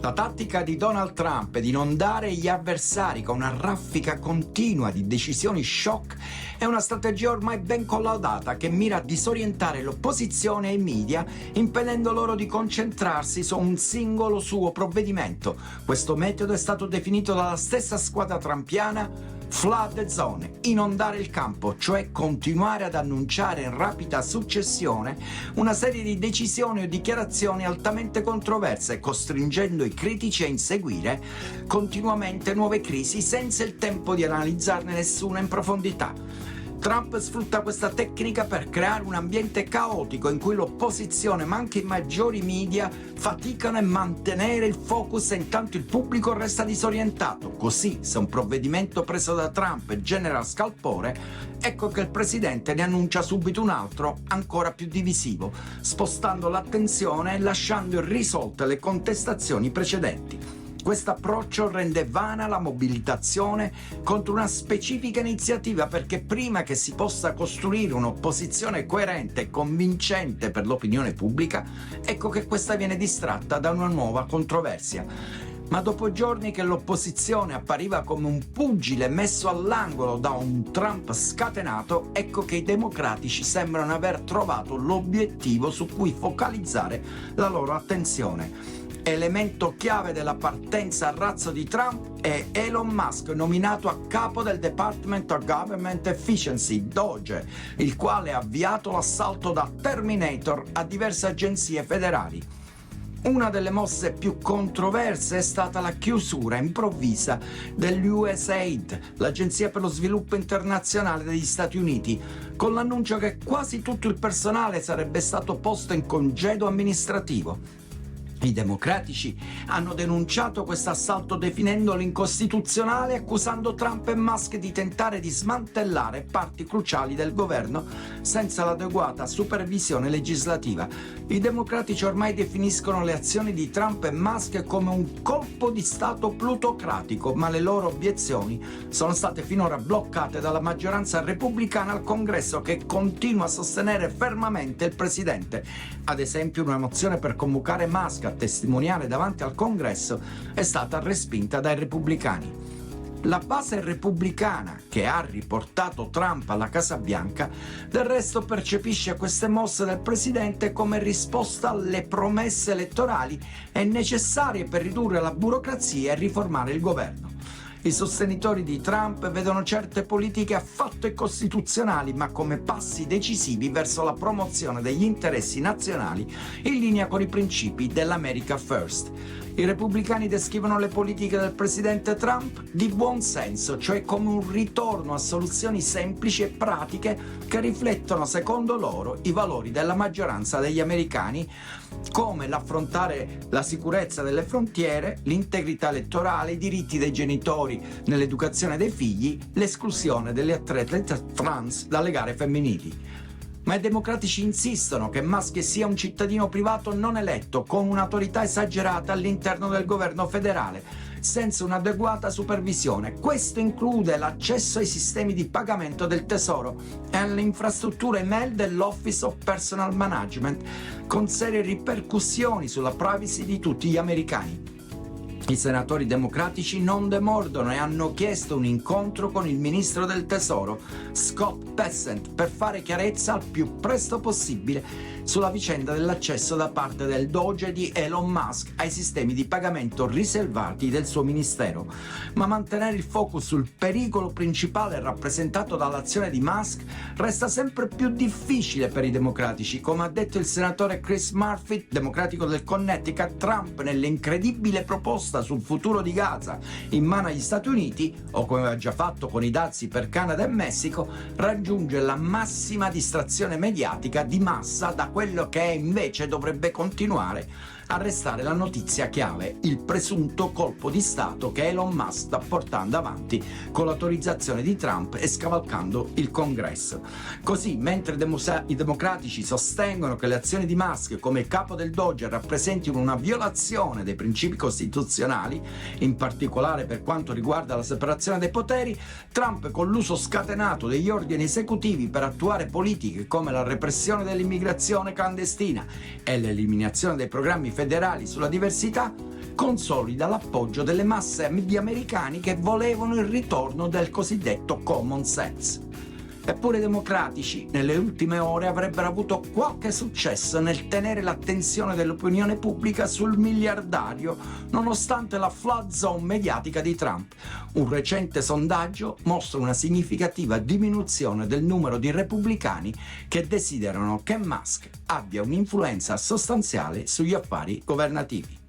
La tattica di Donald Trump è di inondare gli avversari con una raffica continua di decisioni shock è una strategia ormai ben collaudata che mira a disorientare l'opposizione e i media, impedendo loro di concentrarsi su un singolo suo provvedimento. Questo metodo è stato definito dalla stessa squadra trumpiana flood the zone, inondare il campo, cioè continuare ad annunciare in rapida successione una serie di decisioni o dichiarazioni altamente controverse, costringendo i critici a inseguire continuamente nuove crisi senza il tempo di analizzarne nessuna in profondità. Trump sfrutta questa tecnica per creare un ambiente caotico in cui l'opposizione, ma anche i maggiori media, faticano a mantenere il focus e intanto il pubblico resta disorientato. Così, se un provvedimento preso da Trump genera scalpore, ecco che il presidente ne annuncia subito un altro, ancora più divisivo, spostando l'attenzione e lasciando irrisolte le contestazioni precedenti. Questo approccio rende vana la mobilitazione contro una specifica iniziativa perché prima che si possa costruire un'opposizione coerente e convincente per l'opinione pubblica, ecco che questa viene distratta da una nuova controversia. Ma dopo giorni che l'opposizione appariva come un pugile messo all'angolo da un Trump scatenato, ecco che i democratici sembrano aver trovato l'obiettivo su cui focalizzare la loro attenzione. Elemento chiave della partenza a razzo di Trump è Elon Musk, nominato a capo del Department of Government Efficiency, DOGE, il quale ha avviato l'assalto da Terminator a diverse agenzie federali. Una delle mosse più controverse è stata la chiusura improvvisa dell'USAID, l'Agenzia per lo Sviluppo Internazionale degli Stati Uniti, con l'annuncio che quasi tutto il personale sarebbe stato posto in congedo amministrativo. I democratici hanno denunciato questo assalto definendolo incostituzionale, accusando Trump e Musk di tentare di smantellare parti cruciali del governo senza l'adeguata supervisione legislativa. I democratici ormai definiscono le azioni di Trump e Musk come un colpo di stato plutocratico, ma le loro obiezioni sono state finora bloccate dalla maggioranza repubblicana al Congresso, che continua a sostenere fermamente il presidente. Ad esempio, una mozione per convocare Musk a testimoniare davanti al Congresso è stata respinta dai repubblicani. La base repubblicana che ha riportato Trump alla Casa Bianca del resto percepisce queste mosse del presidente come risposta alle promesse elettorali e necessarie per ridurre la burocrazia e riformare il governo. I sostenitori di Trump vedono certe politiche affatto incostituzionali, ma come passi decisivi verso la promozione degli interessi nazionali in linea con i principi dell'America First. I repubblicani descrivono le politiche del presidente Trump di buon senso, cioè come un ritorno a soluzioni semplici e pratiche che riflettono, secondo loro, i valori della maggioranza degli americani, come l'affrontare la sicurezza delle frontiere, l'integrità elettorale, i diritti dei genitori nell'educazione dei figli, l'esclusione delle atlete trans dalle gare femminili. Ma i democratici insistono che Musk sia un cittadino privato non eletto con un'autorità esagerata all'interno del governo federale, senza un'adeguata supervisione. Questo include l'accesso ai sistemi di pagamento del Tesoro e alle infrastrutture email dell'Office of Personal Management, con serie ripercussioni sulla privacy di tutti gli americani. I senatori democratici non demordono e hanno chiesto un incontro con il ministro del Tesoro, Scott Bessent, per fare chiarezza al più presto possibile sulla vicenda dell'accesso da parte del Doge di Elon Musk ai sistemi di pagamento riservati del suo ministero. Ma mantenere il focus sul pericolo principale rappresentato dall'azione di Musk resta sempre più difficile per i democratici. Come ha detto il senatore Chris Murphy, democratico del Connecticut, Trump nell'incredibile proposta sul futuro di Gaza in mano agli Stati Uniti, o come aveva già fatto con i dazi per Canada e Messico, raggiunge la massima distrazione mediatica di massa da quello che invece dovrebbe continuare a restare la notizia chiave, il presunto colpo di Stato che Elon Musk sta portando avanti con l'autorizzazione di Trump e scavalcando il Congresso. Così, mentre i democratici sostengono che le azioni di Musk come capo del Doge rappresentino una violazione dei principi costituzionali, in particolare per quanto riguarda la separazione dei poteri, Trump, con l'uso scatenato degli ordini esecutivi per attuare politiche come la repressione dell'immigrazione clandestina e l'eliminazione dei programmi federali sulla diversità consolida l'appoggio delle masse media americane che volevano il ritorno del cosiddetto common sense. Eppure i democratici, nelle ultime ore, avrebbero avuto qualche successo nel tenere l'attenzione dell'opinione pubblica sul miliardario, nonostante la flood zone mediatica di Trump. Un recente sondaggio mostra una significativa diminuzione del numero di repubblicani che desiderano che Musk abbia un'influenza sostanziale sugli affari governativi.